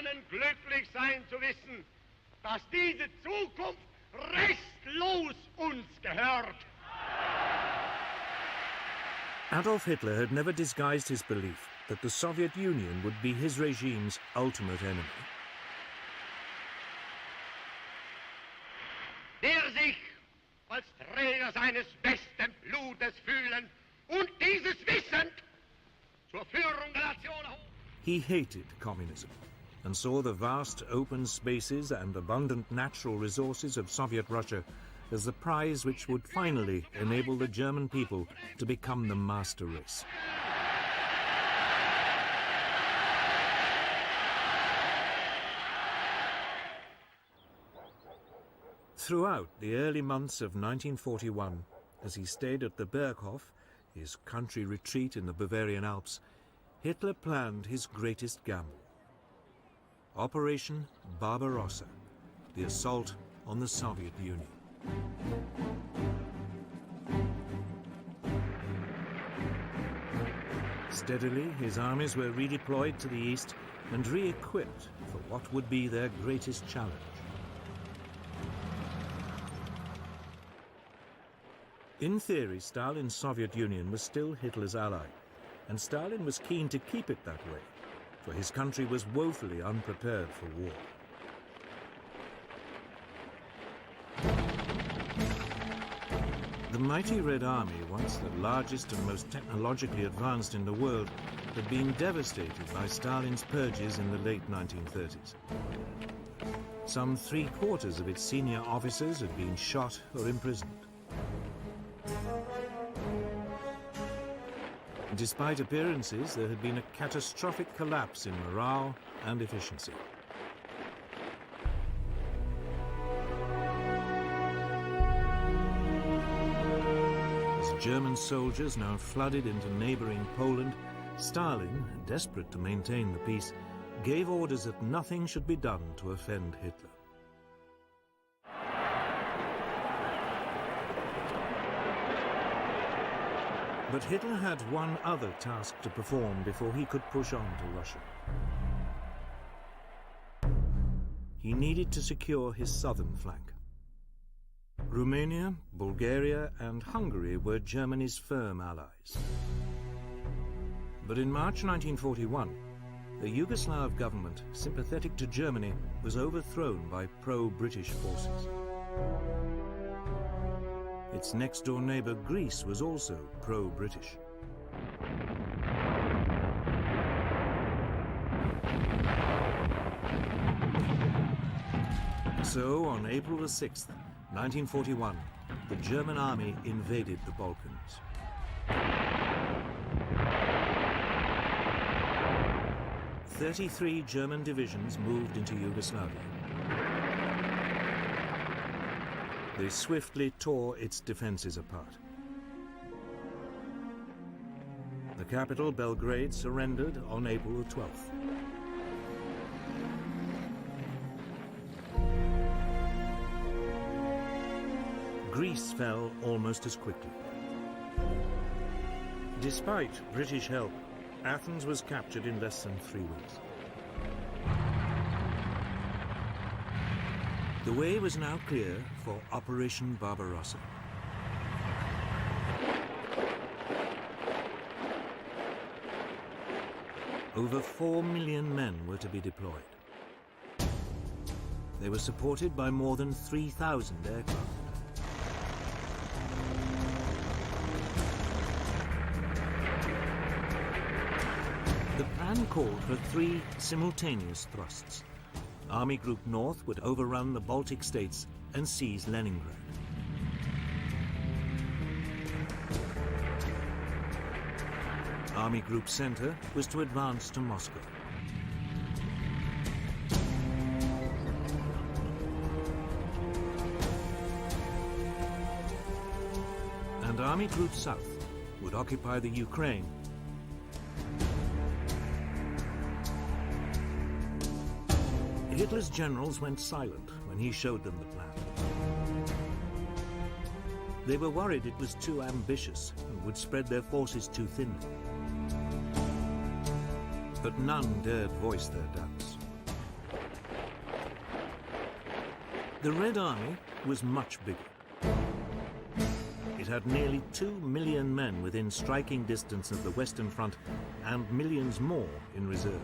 können glücklich sein zu wissen, dass diese Zukunft restlos uns gehört. Adolf Hitler had never disguised his belief that the Soviet Union would be his regime's ultimate enemy. Der sich als Träger seines besten Blutes fühlen und dieses wissend zur Führung der Nation erhoben. He hated communism and saw the vast open spaces and abundant natural resources of Soviet Russia as the prize which would finally enable the German people to become the master race. Throughout the early months of 1941, as he stayed at the Berghof, his country retreat in the Bavarian Alps, Hitler planned his greatest gamble. Operation Barbarossa, the assault on the Soviet Union. Steadily, his armies were redeployed to the east and re-equipped for what would be their greatest challenge. In theory, Stalin's Soviet Union was still Hitler's ally, and Stalin was keen to keep it that way, for his country was woefully unprepared for war. The mighty Red Army, once the largest and most technologically advanced in the world, had been devastated by Stalin's purges in the late 1930s. Some 3/4 of its senior officers had been shot or imprisoned. Despite appearances, there had been a catastrophic collapse in morale and efficiency. As German soldiers now flooded into neighboring Poland, Stalin, desperate to maintain the peace, gave orders that nothing should be done to offend Hitler. But Hitler had one other task to perform before he could push on to Russia. He needed to secure his southern flank. Romania, Bulgaria, and Hungary were Germany's firm allies. But in March 1941, the Yugoslav government, sympathetic to Germany, was overthrown by pro-British forces. Its next-door neighbour Greece was also pro-British. So, on April the 6th, 1941, the German army invaded the Balkans. "33 German divisions moved into Yugoslavia. They swiftly tore its defenses apart. The capital, Belgrade, surrendered on April the 12th. Greece fell almost as quickly. Despite British help, Athens was captured in less than 3 weeks. The way was now clear for Operation Barbarossa. Over 4 million men were to be deployed. They were supported by more than 3,000 aircraft. The plan called for 3 simultaneous thrusts. Army Group North would overrun the Baltic states and seize Leningrad. Army Group Center was to advance to Moscow. And Army Group South would occupy the Ukraine. Hitler's generals went silent when he showed them the plan. They were worried it was too ambitious and would spread their forces too thinly. But none dared voice their doubts. The Red Army was much bigger. It had nearly 2 million men within striking distance of the Western Front and millions more in reserve.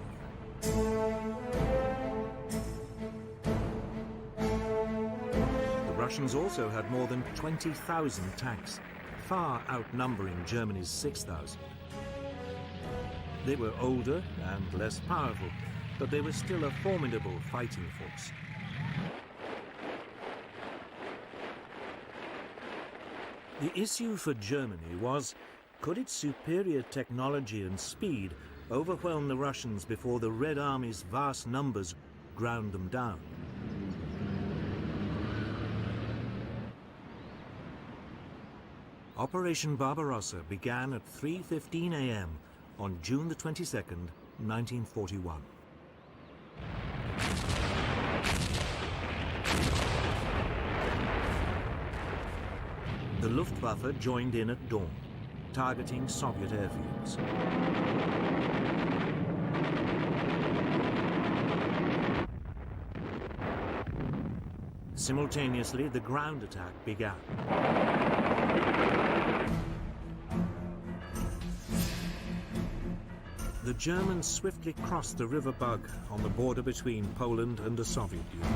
The Russians also had more than 20,000 tanks, far outnumbering Germany's 6,000. They were older and less powerful, but they were still a formidable fighting force. The issue for Germany was, could its superior technology and speed overwhelm the Russians before the Red Army's vast numbers ground them down? Operation Barbarossa began at 3:15 a.m. on June the 22nd, 1941. The Luftwaffe joined in at dawn, targeting Soviet airfields. Simultaneously, the ground attack began. The Germans swiftly crossed the River Bug on the border between Poland and the Soviet Union.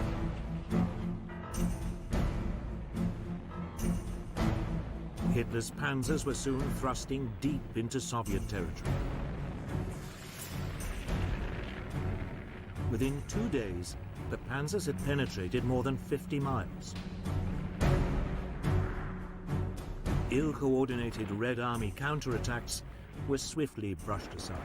Hitler's panzers were soon thrusting deep into Soviet territory. Within 2 days, the panzers had penetrated more than 50 miles. Ill-coordinated Red Army counterattacks were swiftly brushed aside.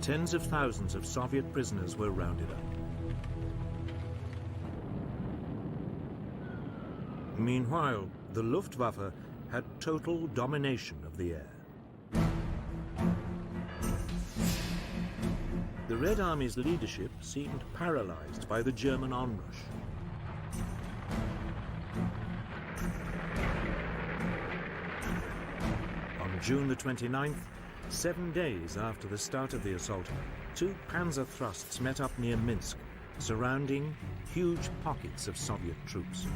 Tens of thousands of Soviet prisoners were rounded up. Meanwhile, the Luftwaffe had total domination of the air. The Red Army's leadership seemed paralyzed by the German onrush. On June the 29th, 7 days after the start of the assault, 2 panzer thrusts met up near Minsk, surrounding huge pockets of Soviet troops.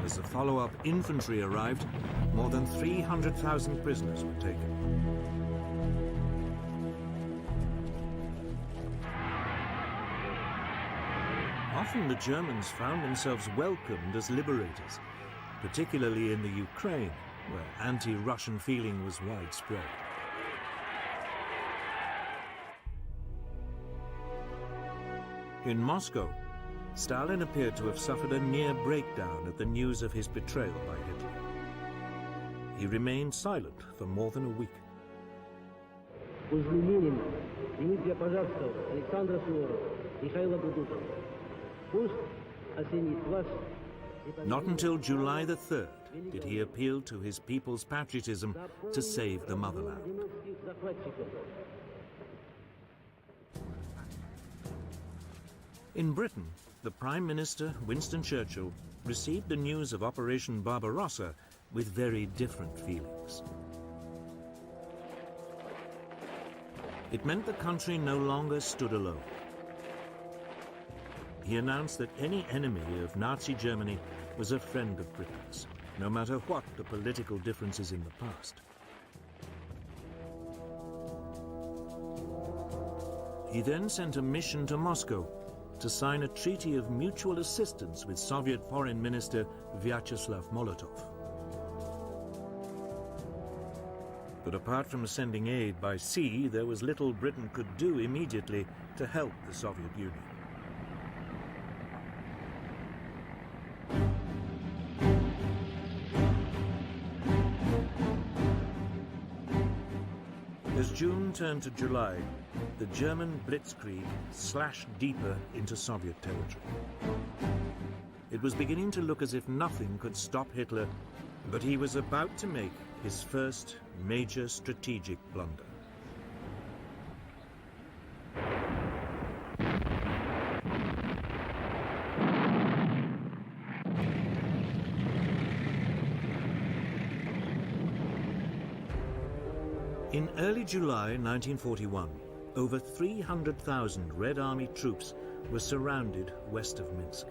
As the follow-up infantry arrived, more than 300,000 prisoners were taken. Often the Germans found themselves welcomed as liberators, particularly in the Ukraine, where anti-Russian feeling was widespread. In Moscow, Stalin appeared to have suffered a near breakdown at the news of his betrayal by Hitler. He remained silent for more than a week. Not until July the 3rd did he appeal to his people's patriotism to save the motherland. In Britain, the Prime Minister, Winston Churchill, received the news of Operation Barbarossa with very different feelings. It meant the country no longer stood alone. He announced that any enemy of Nazi Germany was a friend of Britain's, no matter what the political differences in the past. He then sent a mission to Moscow to sign a treaty of mutual assistance with Soviet Foreign Minister Vyacheslav Molotov. But apart from sending aid by sea, there was little Britain could do immediately to help the Soviet Union. As June turned to July, the German blitzkrieg slashed deeper into Soviet territory. It was beginning to look as if nothing could stop Hitler, but he was about to make his first major strategic blunder. In early July 1941, over 300,000 Red Army troops were surrounded west of Minsk.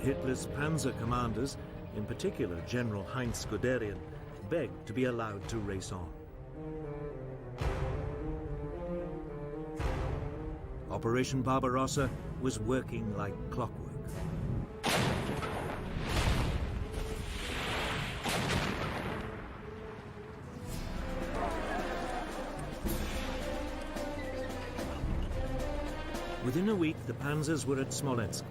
Hitler's panzer commanders, in particular General Heinz Guderian, begged to be allowed to race on. Operation Barbarossa was working like clockwork. Within a week, the panzers were at Smolensk,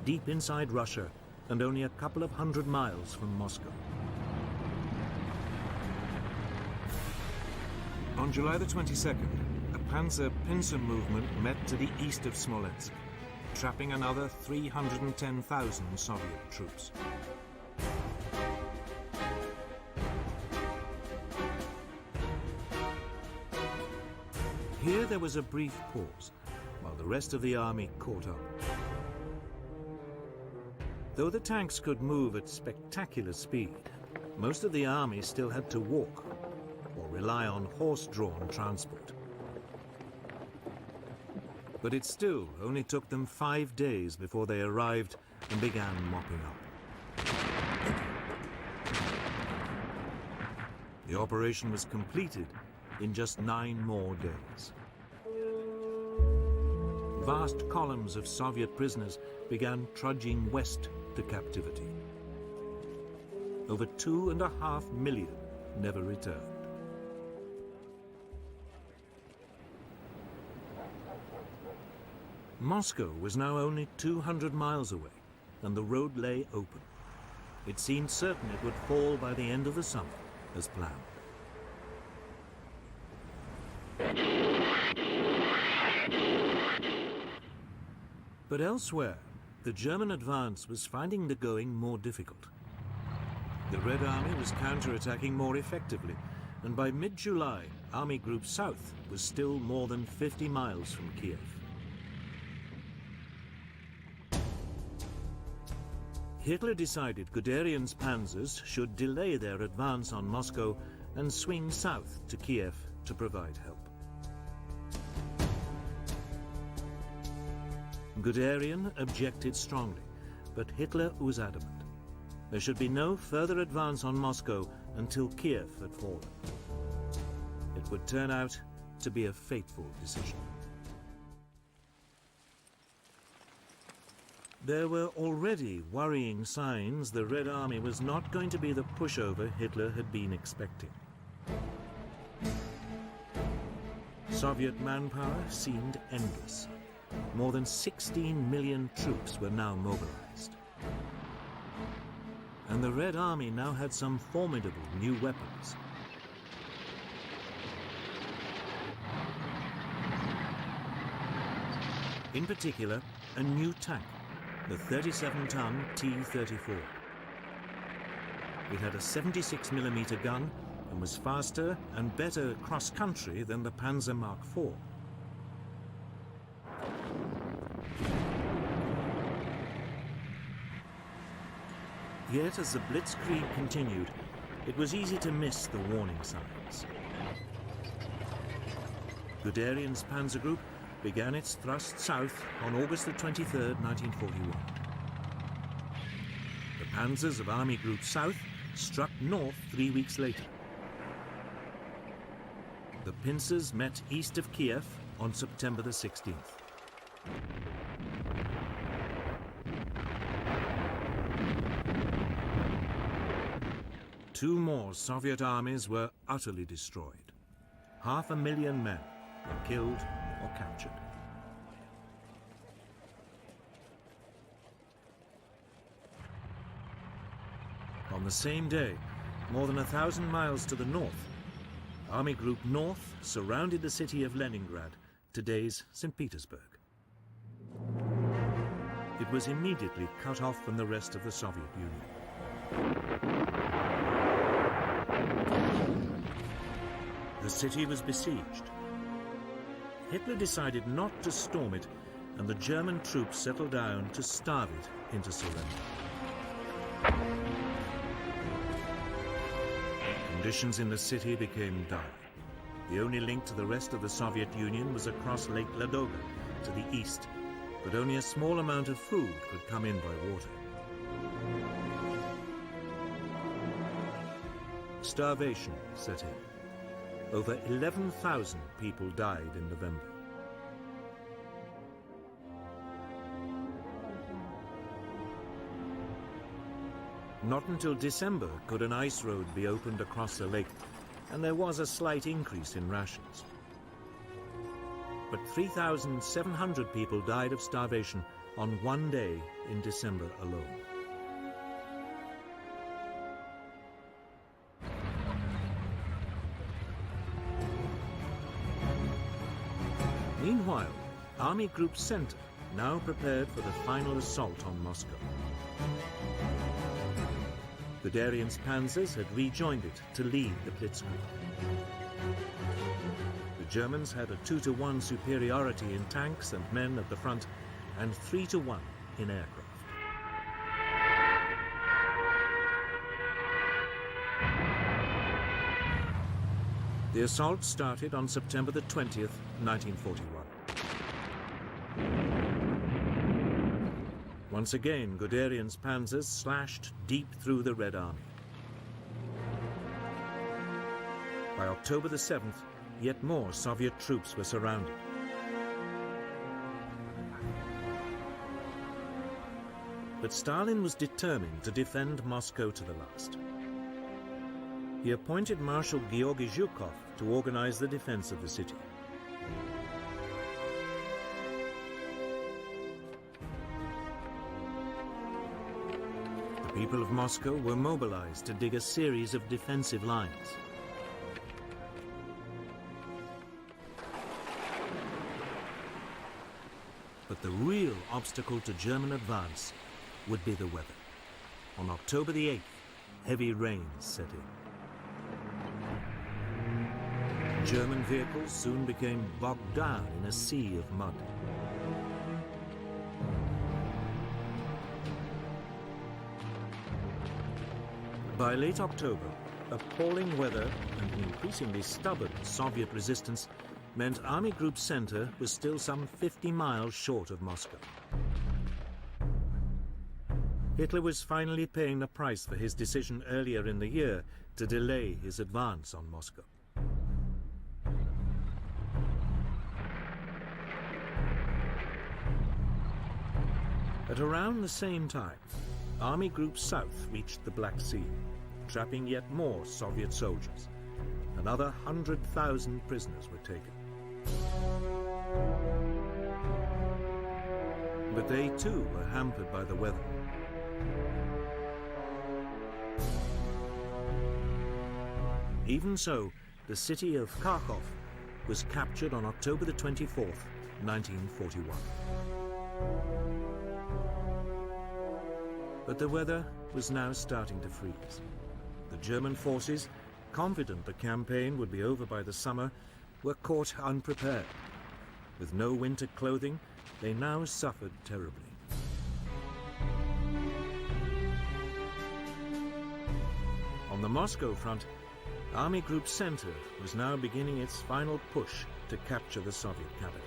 deep inside Russia and only a couple of hundred miles from Moscow. On July the 22nd, a panzer pincer movement met to the east of Smolensk, trapping another 310,000 Soviet troops. Here there was a brief pause, while the rest of the army caught up. Though the tanks could move at spectacular speed, most of the army still had to walk or rely on horse-drawn transport. But it still only took them 5 days before they arrived and began mopping up. The operation was completed in just 9 more days. Vast columns of Soviet prisoners began trudging west to captivity. Over 2.5 million never returned. Moscow was now only 200 miles away, and the road lay open. It seemed certain it would fall by the end of the summer, as planned. But elsewhere, the German advance was finding the going more difficult. The Red Army was counterattacking more effectively, and by mid-July, Army Group South was still more than 50 miles from Kiev. Hitler decided Guderian's panzers should delay their advance on Moscow and swing south to Kiev to provide help. Guderian objected strongly, but Hitler was adamant. There should be no further advance on Moscow until Kiev had fallen. It would turn out to be a fateful decision. There were already worrying signs the Red Army was not going to be the pushover Hitler had been expecting. Soviet manpower seemed endless. More than 16 million troops were now mobilized. And the Red Army now had some formidable new weapons. In particular, a new tank, the 37-ton T-34. It had a 76mm gun and was faster and better cross-country than the Panzer Mark IV. Yet, as the blitzkrieg continued, it was easy to miss the warning signs. Guderian's panzer group began its thrust south on August 23, 1941. The panzers of Army Group South struck north 3 weeks later. The pincers met east of Kiev on September the 16th. Two more Soviet armies were utterly destroyed. 500,000 men were killed or captured. On the same day, more than 1,000 miles to the north, Army Group North surrounded the city of Leningrad, today's St. Petersburg. It was immediately cut off from the rest of the Soviet Union. The city was besieged. Hitler decided not to storm it, and the German troops settled down to starve it into surrender. Conditions in the city became dire. The only link to the rest of the Soviet Union was across Lake Ladoga to the east, but only a small amount of food could come in by water. Starvation set in. Over 11,000 people died in November. Not until December could an ice road be opened across the lake, and there was a slight increase in rations. But 3,700 people died of starvation on one day in December alone. Meanwhile, Army Group Center now prepared for the final assault on Moscow. Guderian's panzers had rejoined it to lead the blitzkrieg. The Germans had a 2-to-1 superiority in tanks and men at the front, and 3-to-1 in aircraft. The assault started on September the 20th, 1941. Once again, Guderian's panzers slashed deep through the Red Army. By October the 7th, yet more Soviet troops were surrounded. But Stalin was determined to defend Moscow to the last. He appointed Marshal Georgy Zhukov to organize the defense of the city. The people of Moscow were mobilized to dig a series of defensive lines. But the real obstacle to German advance would be the weather. On October the 8th, heavy rains set in. German vehicles soon became bogged down in a sea of mud. By late October, appalling weather and an increasingly stubborn Soviet resistance meant Army Group Center was still some 50 miles short of Moscow. Hitler was finally paying the price for his decision earlier in the year to delay his advance on Moscow. At around the same time, Army Group South reached the Black Sea, trapping yet more Soviet soldiers. Another 100,000 prisoners were taken. But they too were hampered by the weather. Even so, the city of Kharkov was captured on October the 24th, 1941. But the weather was now starting to freeze. The German forces, confident the campaign would be over by the summer, were caught unprepared. With no winter clothing, they now suffered terribly. On the Moscow front, Army Group Center was now beginning its final push to capture the Soviet capital.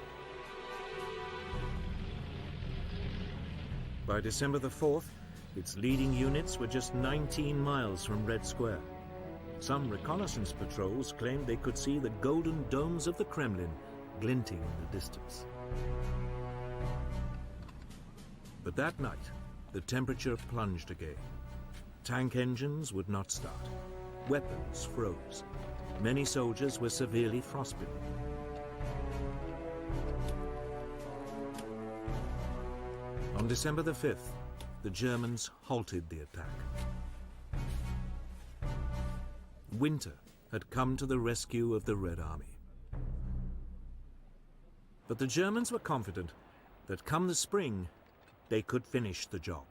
By December the 4th, its leading units were just 19 miles from Red Square. Some reconnaissance patrols claimed they could see the golden domes of the Kremlin glinting in the distance. But that night, the temperature plunged again. Tank engines would not start. Weapons froze. Many soldiers were severely frostbitten. On December the 5th, the Germans halted the attack. Winter had come to the rescue of the Red Army. But the Germans were confident that come the spring, they could finish the job.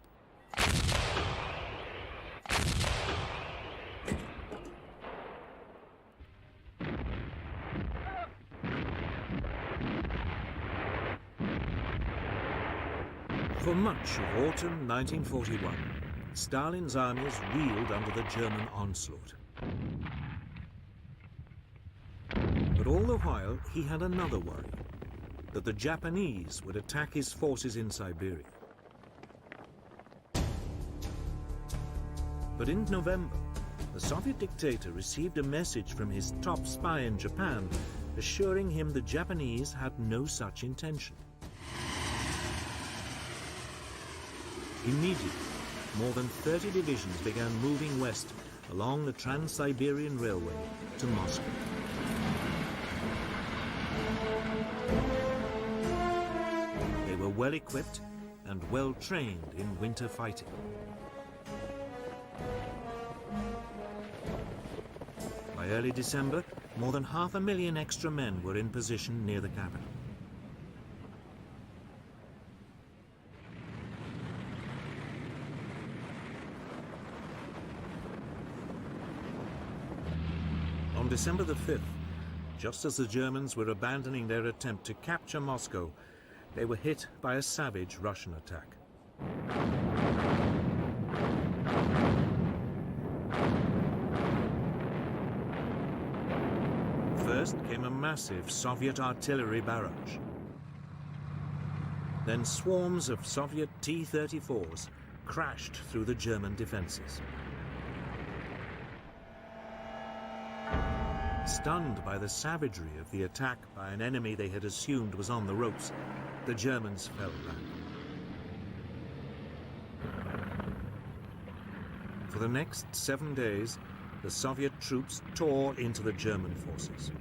For much of autumn 1941, Stalin's armies reeled under the German onslaught. But all the while, he had another worry, that the Japanese would attack his forces in Siberia. But in November, the Soviet dictator received a message from his top spy in Japan, assuring him the Japanese had no such intention. Immediately, more than 30 divisions began moving west along the Trans-Siberian Railway to Moscow. They were well equipped and well trained in winter fighting. By early December, more than 500,000 extra men were in position near the capital. On December the 5th, just as the Germans were abandoning their attempt to capture Moscow, they were hit by a savage Russian attack. First came a massive Soviet artillery barrage. Then swarms of Soviet T-34s crashed through the German defenses. Stunned by the savagery of the attack by an enemy they had assumed was on the ropes, the Germans fell back. For the next 7 days, the Soviet troops tore into the German forces.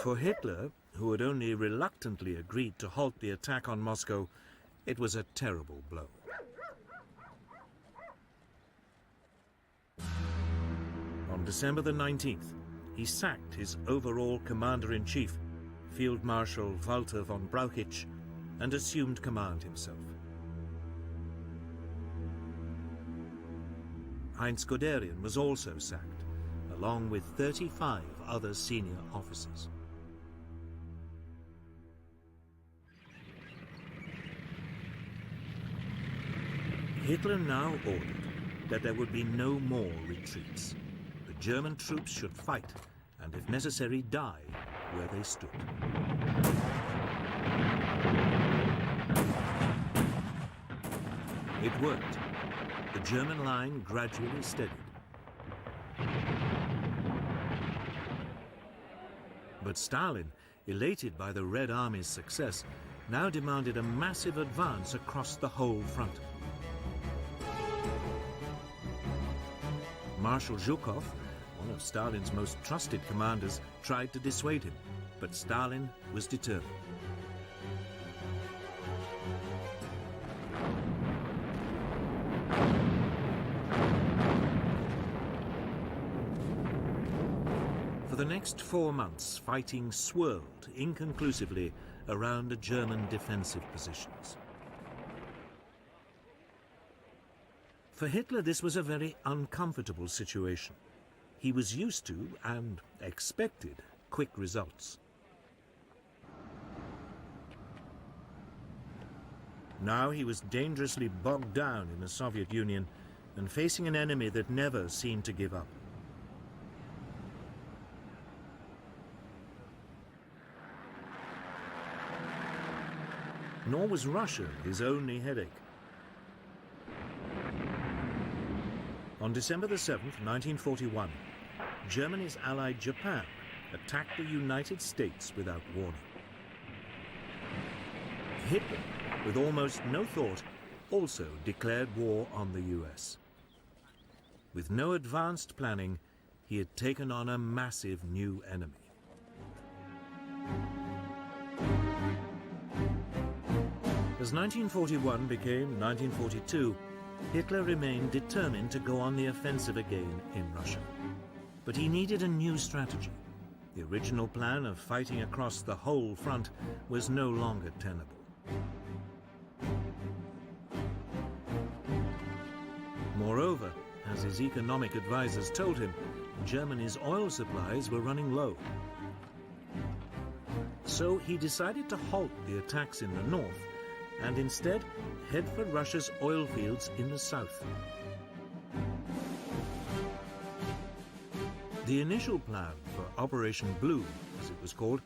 For Hitler, who had only reluctantly agreed to halt the attack on Moscow, it was a terrible blow. On December the 19th, he sacked his overall commander-in-chief, Field Marshal Walter von Brauchitsch, and assumed command himself. Heinz Guderian was also sacked, along with 35 other senior officers. Hitler now ordered that there would be no more retreats. The German troops should fight, and if necessary, die where they stood. It worked. The German line gradually steadied. But Stalin, elated by the Red Army's success, now demanded a massive advance across the whole front. Marshal Zhukov, one of Stalin's most trusted commanders, tried to dissuade him, but Stalin was determined. For the next 4 months, fighting swirled inconclusively around the German defensive positions. For Hitler, this was a very uncomfortable situation. He was used to, and expected, quick results. Now he was dangerously bogged down in the Soviet Union and facing an enemy that never seemed to give up. Nor was Russia his only headache. On December the 7th, 1941, Germany's ally Japan attacked the United States without warning. Hitler, with almost no thought, also declared war on the US. With no advanced planning, he had taken on a massive new enemy. As 1941 became 1942, Hitler remained determined to go on the offensive again in Russia. But he needed a new strategy. The original plan of fighting across the whole front was no longer tenable. Moreover, as his economic advisors told him, Germany's oil supplies were running low. So he decided to halt the attacks in the north and instead head for Russia's oil fields in the south. The initial plan for Operation Blue, as it was called,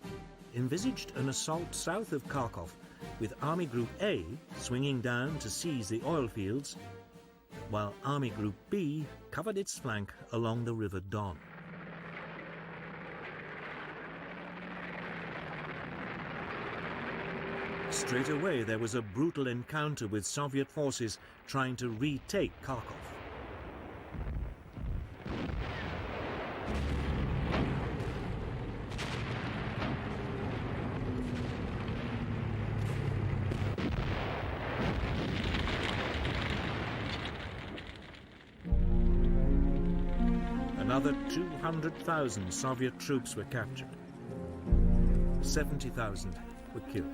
envisaged an assault south of Kharkov, with Army Group A swinging down to seize the oil fields, while Army Group B covered its flank along the River Don. Straight away there was a brutal encounter with Soviet forces trying to retake Kharkov. Another 200,000 Soviet troops were captured. 70,000 were killed.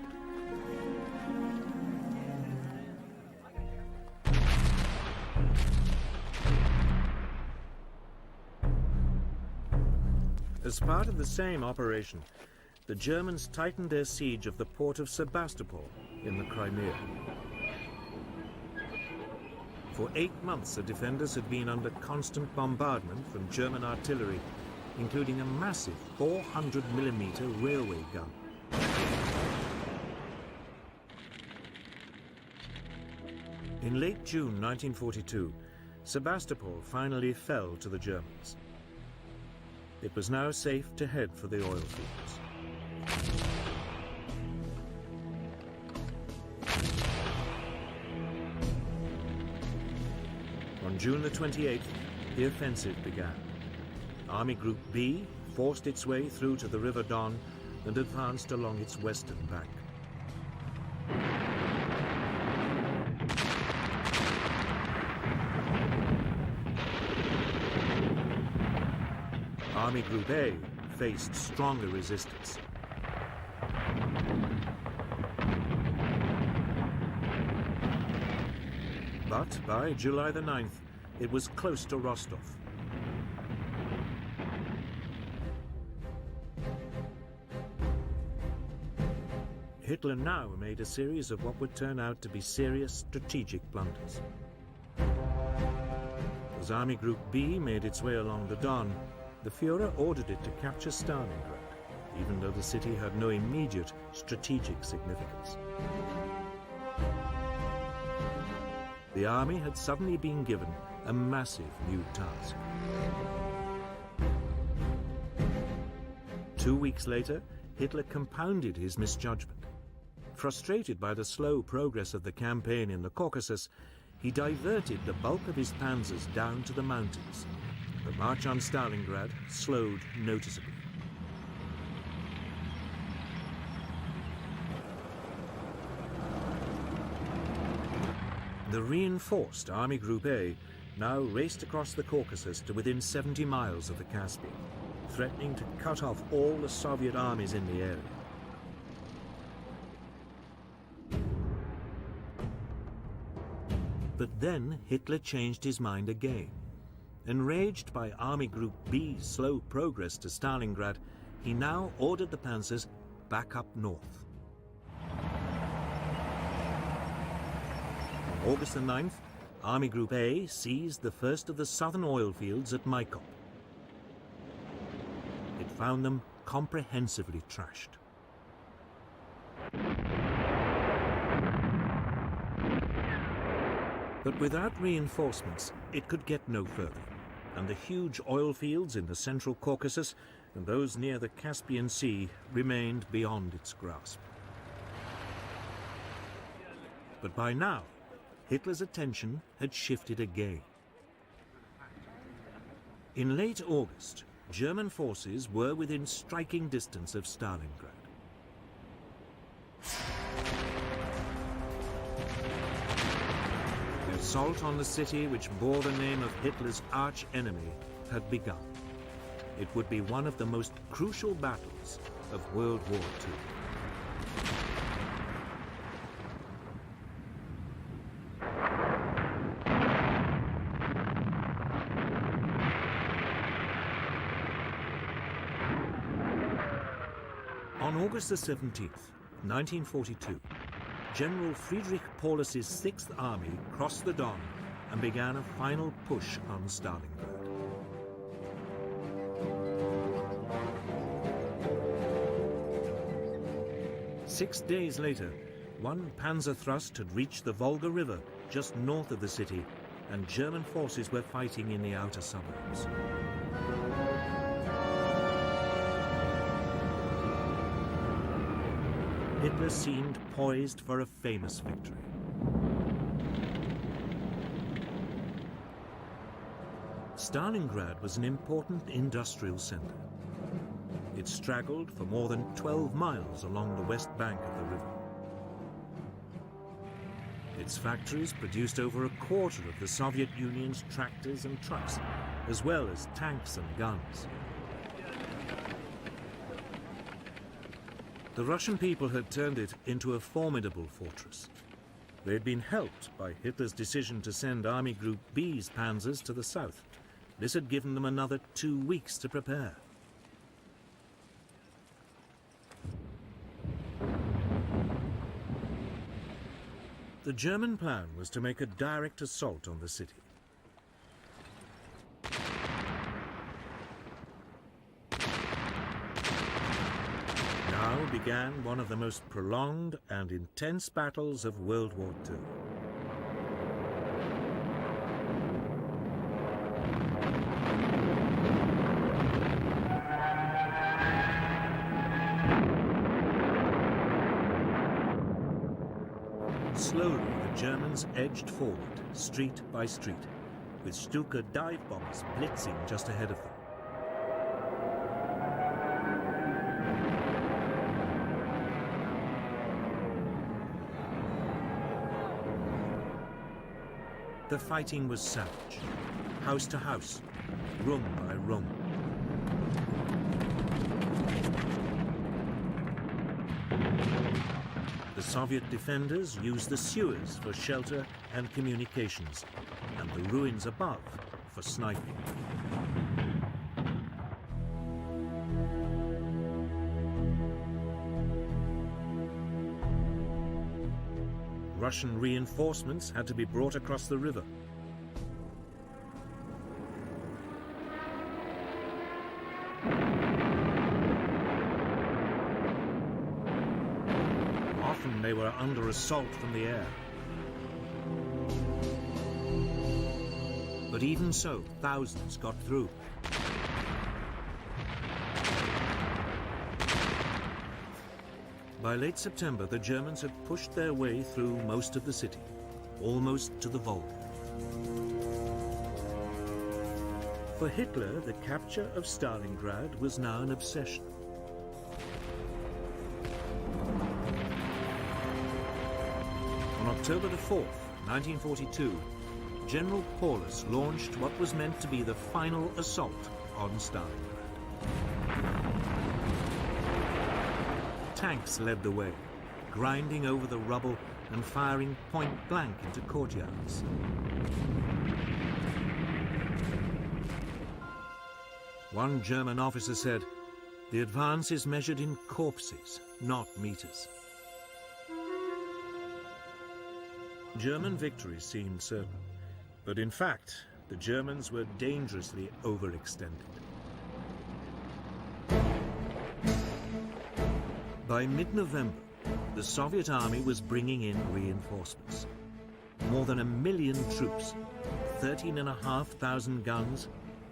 As part of the same operation, the Germans tightened their siege of the port of Sebastopol in the Crimea. For 8 months, the defenders had been under constant bombardment from German artillery, including a massive 400mm railway gun. In late June 1942, Sebastopol finally fell to the Germans. It was now safe to head for the oil fields. On June the 28th, the offensive began. Army Group B forced its way through to the River Don and advanced along its western bank. Army Group A faced stronger resistance. But by July the 9th, it was close to Rostov. Hitler now made a series of what would turn out to be serious strategic blunders. As Army Group B made its way along the Don, the Führer ordered it to capture Stalingrad, even though the city had no immediate strategic significance. The army had suddenly been given a massive new task. 2 weeks later, Hitler compounded his misjudgment. Frustrated by the slow progress of the campaign in the Caucasus, he diverted the bulk of his panzers down to the mountains. The march on Stalingrad slowed noticeably. The reinforced Army Group A now raced across the Caucasus to within 70 miles of the Caspian, threatening to cut off all the Soviet armies in the area. But then Hitler changed his mind again. Enraged by Army Group B's slow progress to Stalingrad, he now ordered the panzers back up north. On August the 9th, Army Group A seized the first of the southern oil fields at Maikop. It found them comprehensively trashed. But without reinforcements, it could get no further, and the huge oil fields in the central Caucasus and those near the Caspian Sea remained beyond its grasp. But by now, Hitler's attention had shifted again. In late August, German forces were within striking distance of Stalingrad. The assault on the city, which bore the name of Hitler's arch-enemy, had begun. It would be one of the most crucial battles of World War II. On August the 17th, 1942, General Friedrich Paulus's Sixth Army crossed the Don and began a final push on Stalingrad. Six days later, one panzer thrust had reached the Volga River just north of the city, and German forces were fighting in the outer suburbs. Hitler seemed poised for a famous victory. Stalingrad was an important industrial center. It straggled for more than 12 miles along the west bank of the river. Its factories produced over a quarter of the Soviet Union's tractors and trucks, as well as tanks and guns. The Russian people had turned it into a formidable fortress. They had been helped by Hitler's decision to send Army Group B's panzers to the south. This had given them another 2 weeks to prepare. The German plan was to make a direct assault on the city. Now began one of the most prolonged and intense battles of World War II. Slowly, the Germans edged forward, street by street, with Stuka dive bombers blitzing just ahead of them. The fighting was savage, house to house, room by room. The Soviet defenders used the sewers for shelter and communications, and the ruins above for sniping. Russian reinforcements had to be brought across the river. Often they were under assault from the air. But even so, thousands got through. By late September, the Germans had pushed their way through most of the city, almost to the Volga. For Hitler, the capture of Stalingrad was now an obsession. On October the 4th, 1942, General Paulus launched what was meant to be the final assault on Stalingrad. Tanks led the way, grinding over the rubble and firing point blank into courtyards. One German officer said, "The advance is measured in corpses, not meters." German victory seemed certain, but in fact, the Germans were dangerously overextended. By mid-November, the Soviet army was bringing in reinforcements. More than 1 million troops, 13,500 guns,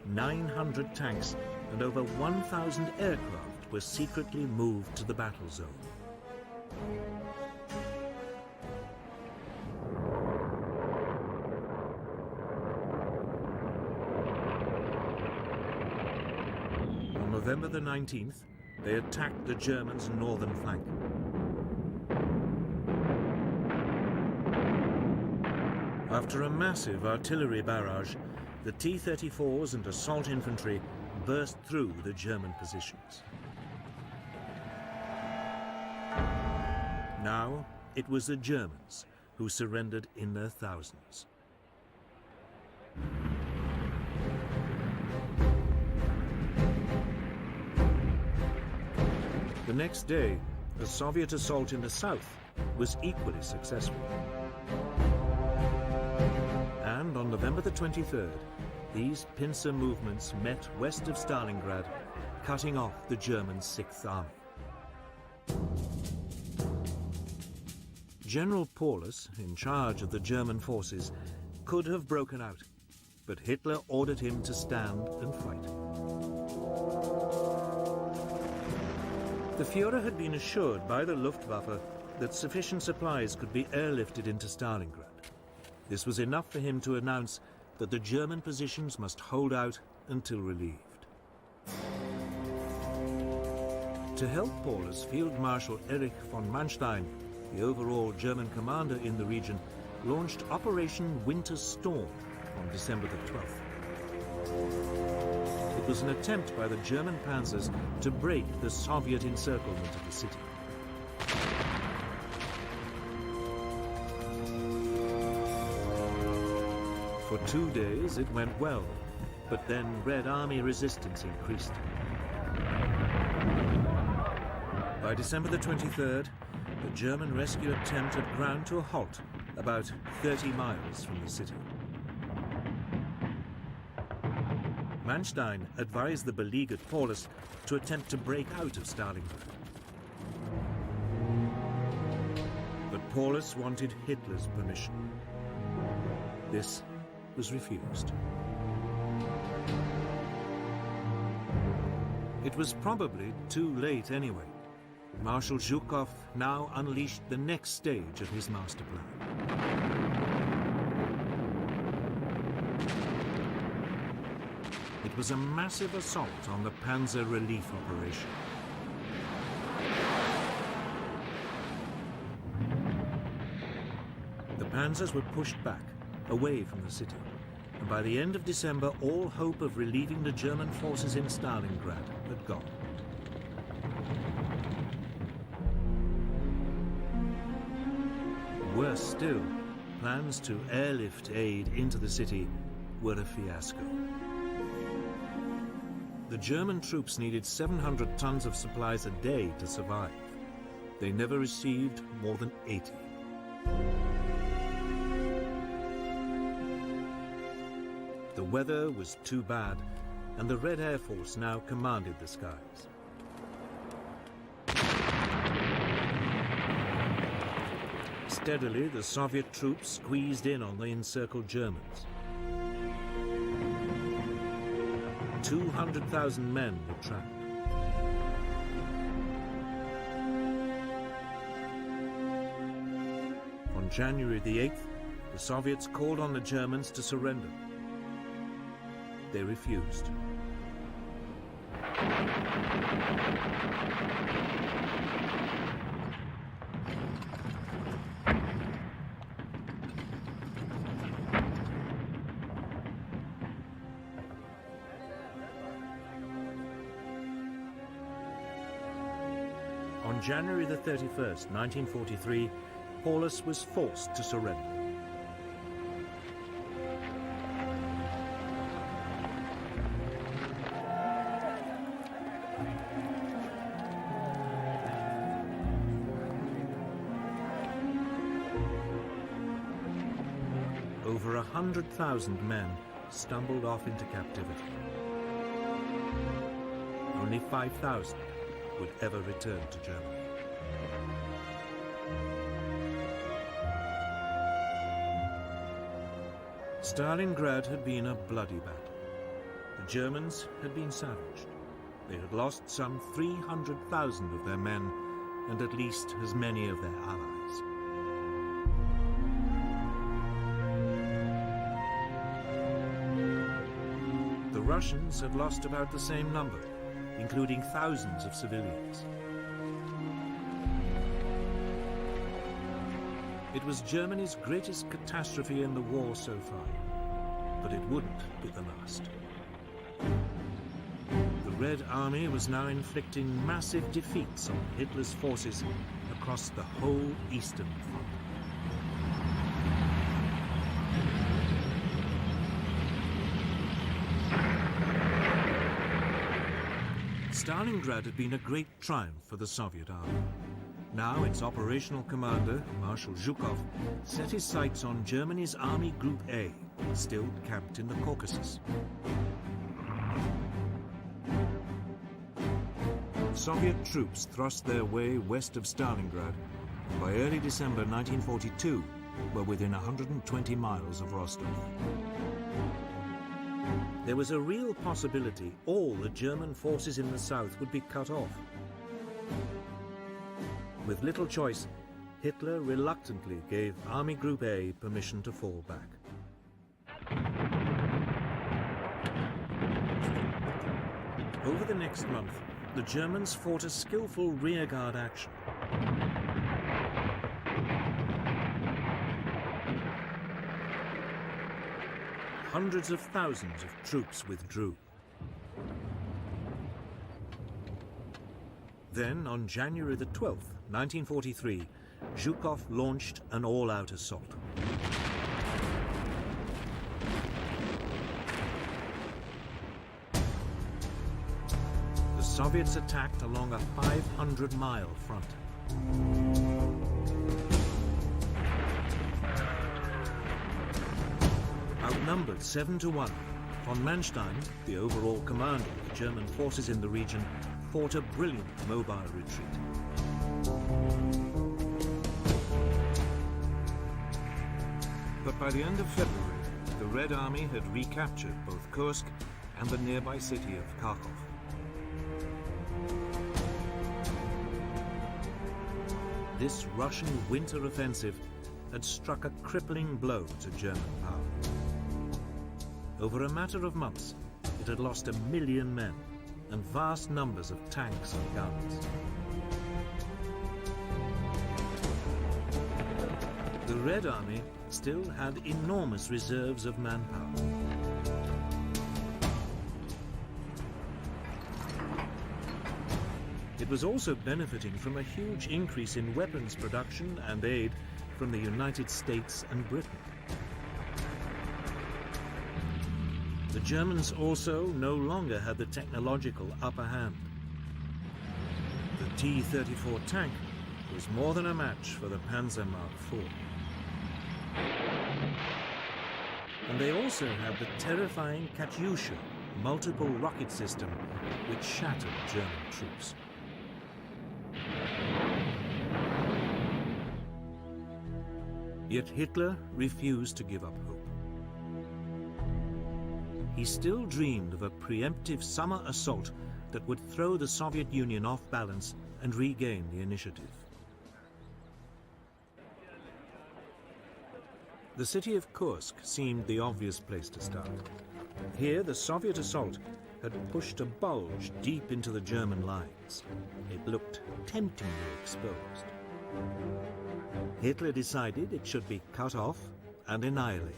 900 tanks, and over 1,000 aircraft were secretly moved to the battle zone. On November the 19th, they attacked the Germans' northern flank. After a massive artillery barrage, the T-34s and assault infantry burst through the German positions. Now, it was the Germans who surrendered in their thousands. The next day, a Soviet assault in the south was equally successful. And on November the 23rd, these pincer movements met west of Stalingrad, cutting off the German Sixth Army. General Paulus, in charge of the German forces, could have broken out, but Hitler ordered him to stand and fight. The Führer had been assured by the Luftwaffe that sufficient supplies could be airlifted into Stalingrad. This was enough for him to announce that the German positions must hold out until relieved. To help Paulus, Field Marshal Erich von Manstein, the overall German commander in the region, launched Operation Winter Storm on December the 12th. It was an attempt by the German panzers to break the Soviet encirclement of the city. For 2 days it went well, but then Red Army resistance increased. By December the 23rd, the German rescue attempt had ground to a halt about 30 miles from the city. Manstein advised the beleaguered Paulus to attempt to break out of Stalingrad. But Paulus wanted Hitler's permission. This was refused. It was probably too late anyway. Marshal Zhukov now unleashed the next stage of his master plan. It was a massive assault on the Panzer Relief Operation. The panzers were pushed back, away from the city, and by the end of December, all hope of relieving the German forces in Stalingrad had gone. Worse still, plans to airlift aid into the city were a fiasco. The German troops needed 700 tons of supplies a day to survive. They never received more than 80. The weather was too bad, and the Red Air Force now commanded the skies. Steadily, the Soviet troops squeezed in on the encircled Germans. 200,000 men were trapped. On January the 8th, the Soviets called on the Germans to surrender. They refused. On January the 31st, 1943, Paulus was forced to surrender. Over 100,000 men stumbled off into captivity. Only 5,000 would ever return to Germany. Stalingrad had been a bloody battle. The Germans had been savaged. They had lost some 300,000 of their men and at least as many of their allies. The Russians had lost about the same number, including thousands of civilians. It was Germany's greatest catastrophe in the war so far, but it wouldn't be the last. The Red Army was now inflicting massive defeats on Hitler's forces across the whole Eastern Front. Stalingrad had been a great triumph for the Soviet army. Now its operational commander, Marshal Zhukov, set his sights on Germany's Army Group A, still camped in the Caucasus. Soviet troops thrust their way west of Stalingrad, and by early December 1942 were within 120 miles of Rostov. There was a real possibility all the German forces in the south would be cut off. With little choice, Hitler reluctantly gave Army Group A permission to fall back. Over the next month, the Germans fought a skillful rearguard action. Hundreds of thousands of troops withdrew. Then, on January the 12th, 1943, Zhukov launched an all-out assault. The Soviets attacked along a 500-mile front. Outnumbered 7-1, von Manstein, the overall commander of the German forces in the region, fought a brilliant mobile retreat. But by the end of February, the Red Army had recaptured both Kursk and the nearby city of Kharkov. This Russian winter offensive had struck a crippling blow to German power. Over a matter of months, it had lost 1 million men and vast numbers of tanks and guns. The Red Army still had enormous reserves of manpower. It was also benefiting from a huge increase in weapons production and aid from the United States and Britain. The Germans also no longer had the technological upper hand. The T-34 tank was more than a match for the Panzer Mark IV. And they also had the terrifying Katyusha multiple rocket system, which shattered German troops. Yet Hitler refused to give up hope. He still dreamed of a preemptive summer assault that would throw the Soviet Union off balance and regain the initiative. The city of Kursk seemed the obvious place to start. Here, the Soviet assault had pushed a bulge deep into the German lines. It looked temptingly exposed. Hitler decided it should be cut off and annihilated.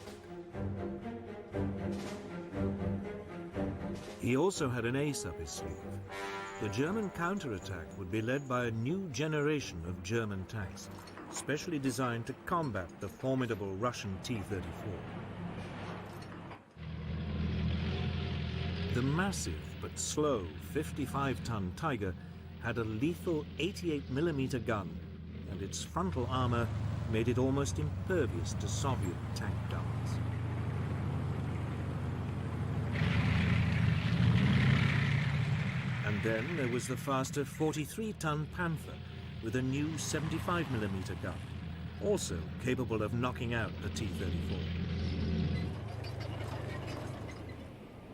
He also had an ace up his sleeve. The German counterattack would be led by a new generation of German tanks, specially designed to combat the formidable Russian T-34. The massive but slow 55-ton Tiger had a lethal 88mm gun, and its frontal armor made it almost impervious to Soviet tank guns. And then there was the faster 43-ton Panther with a new 75mm gun, also capable of knocking out the T-34.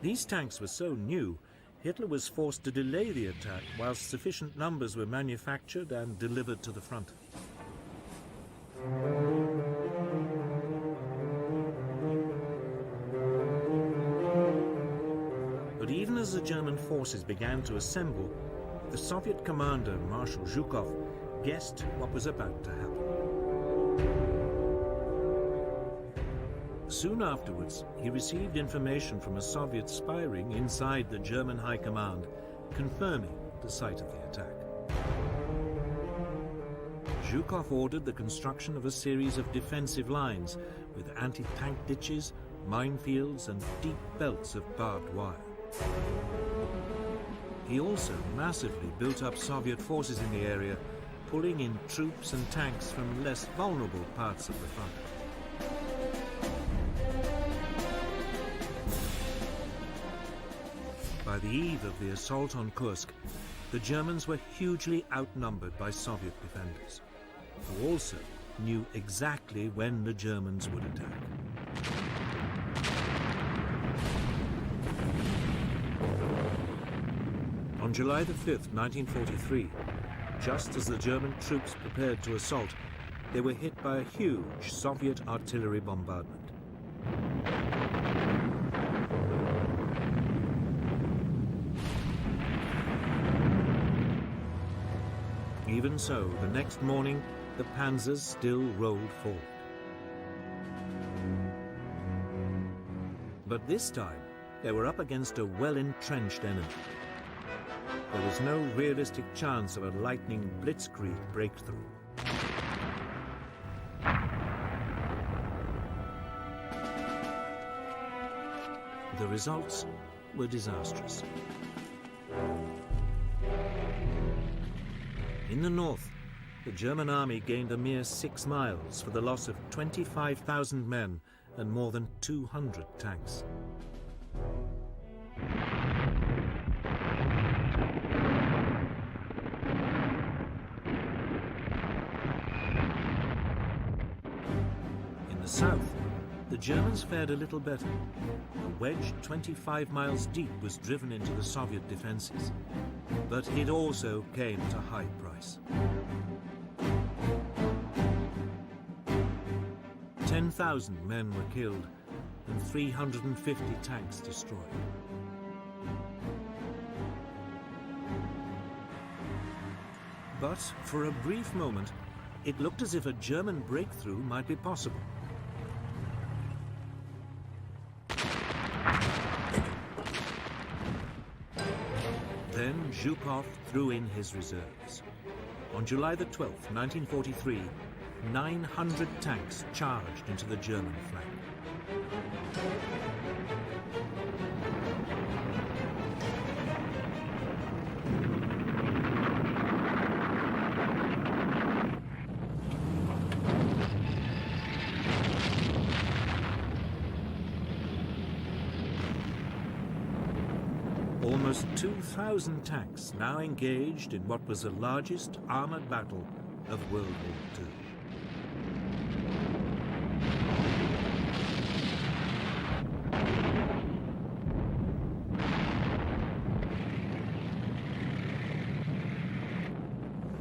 These tanks were so new, Hitler was forced to delay the attack whilst sufficient numbers were manufactured and delivered to the front. But even as the German forces began to assemble, the Soviet commander, Marshal Zhukov, guessed what was about to happen. Soon afterwards, he received information from a Soviet spy ring inside the German High Command, confirming the site of the attack. Zhukov ordered the construction of a series of defensive lines with anti-tank ditches, minefields, and deep belts of barbed wire. He also massively built up Soviet forces in the area pulling in troops and tanks from less vulnerable parts of the front. By the eve of the assault on Kursk, the Germans were hugely outnumbered by Soviet defenders, who also knew exactly when the Germans would attack. On July the 5th, 1943, just as the German troops prepared to assault, they were hit by a huge Soviet artillery bombardment. Even so, the next morning, the panzers still rolled forward. But this time, they were up against a well-entrenched enemy. There was no realistic chance of a lightning blitzkrieg breakthrough. The results were disastrous. In the north, the German army gained a mere 6 miles for the loss of 25,000 men and more than 200 tanks. In the south, the Germans fared a little better. A wedge 25 miles deep was driven into the Soviet defenses, but it also came at a high price. 10,000 men were killed and 350 tanks destroyed. But for a brief moment, it looked as if a German breakthrough might be possible. Then Zhukov threw in his reserves. On July the 12th, 1943, 900 tanks charged into the German flank. Almost 2,000 tanks now engaged in what was the largest armored battle of World War II.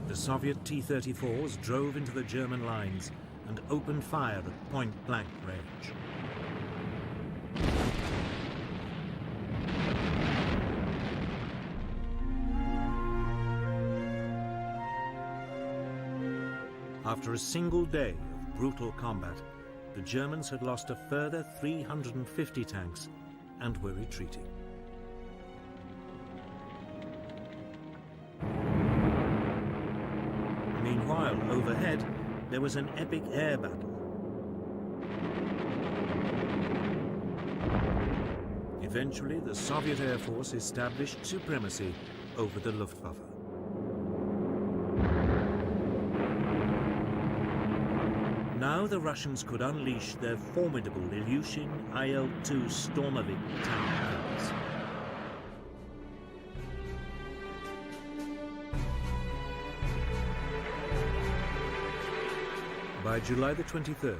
The Soviet T-34s drove into the German lines and opened fire at point-blank range. After a single day of brutal combat, the Germans had lost a further 350 tanks and were retreating. Meanwhile, overhead, there was an epic air battle. Eventually, the Soviet Air Force established supremacy over the Luftwaffe. Now the Russians could unleash their formidable Ilyushin IL-2 Stormovik tank guns. By July the 23rd,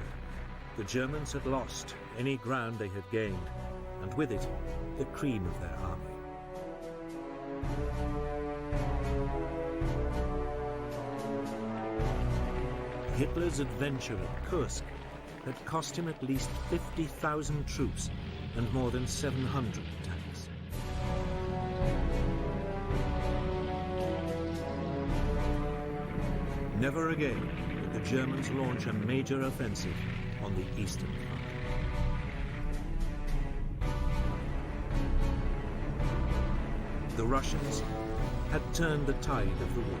the Germans had lost any ground they had gained, and with it, the cream of their army. Hitler's adventure at Kursk had cost him at least 50,000 troops and more than 700 tanks. Never again would the Germans launch a major offensive on the Eastern Front. The Russians had turned the tide of the war.